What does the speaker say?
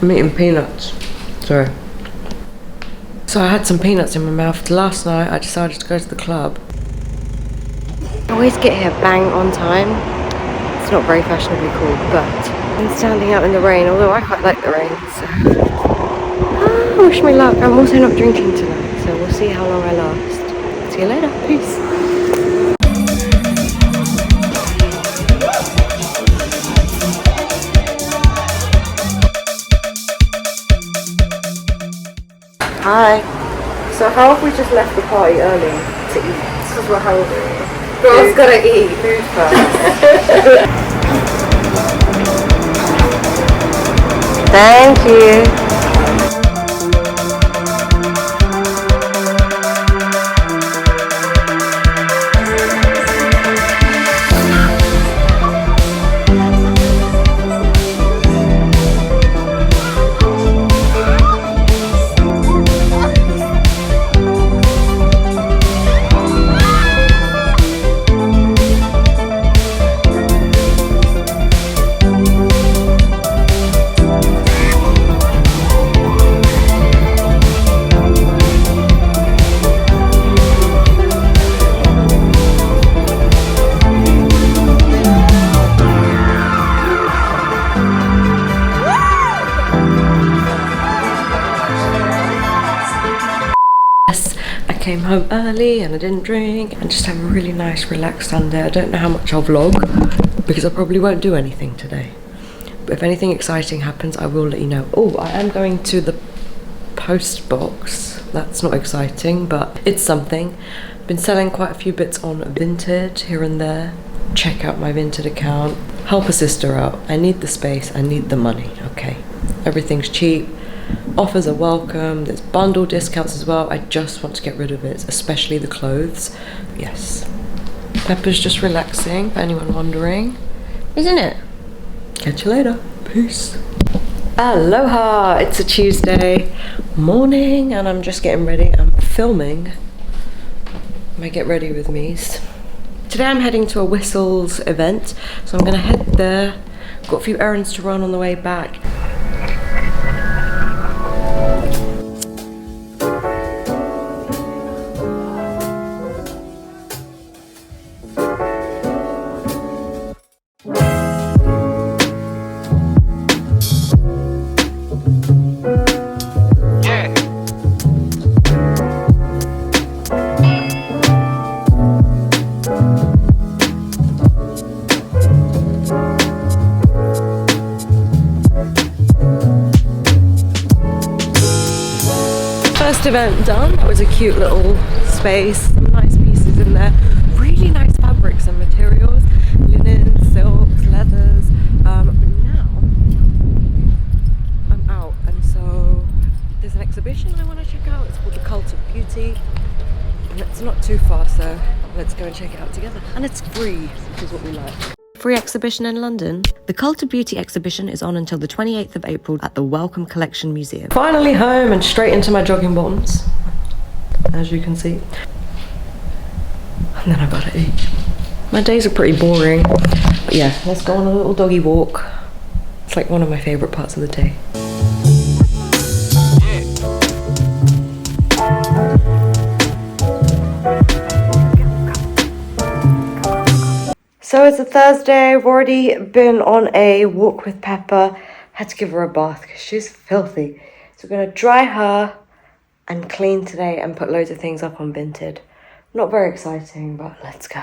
I'm eating peanuts. Sorry. So I had some peanuts in my mouth. Last night I decided to go to the club. I always get here bang on time. It's not very fashionably cool, but I'm standing out in the rain, although I quite like the rain, so wish me luck. I'm also not drinking tonight, so we'll see how long I last. See you later. Peace. Hi. So how have we just left the party early to eat? Because we're hungry. Girls gotta eat food first. Thank you. Came home early and I didn't drink and just have a really nice relaxed Sunday. I don't know how much I'll vlog because I probably won't do anything today, but if anything exciting happens I will let you know. Oh, I am going to the post box. That's not exciting, but it's something. Been selling quite a few bits on Vinted here and there. Check out my Vinted account, help a sister out. I need the space, I need the money. Okay, everything's cheap. Offers are welcome, there's bundle discounts as well. I just want to get rid of it, especially the clothes. Yes. Pepper's just relaxing, for anyone wondering. Isn't it? Catch you later. Peace. Aloha! It's a Tuesday morning and I'm just getting ready. I'm filming my get ready with me's. Today I'm heading to a Whistles event, so I'm gonna head there. Got a few errands to run on the way back. First event done. That was a cute little space, some nice pieces in there, really nice fabrics and materials, linen, silks, leathers. But now I'm out, and so there's an exhibition I want to check out. It's called The Cult of Beauty, and it's not too far, so let's go and check it out together. And it's free, which is what we like. Free exhibition in London. The Cult of Beauty exhibition is on until the 28th of April at the Wellcome Collection Museum. Finally home and straight into my jogging bottoms, as you can see. And then I gotta eat. My days are pretty boring, but yeah, let's go on a little doggy walk. It's like one of my favourite parts of the day. So it's a Thursday. I've already been on a walk with Pepper. Had to give her a bath because she's filthy. So we're gonna dry her and clean today and put loads of things up on Vinted. Not very exciting, but let's go.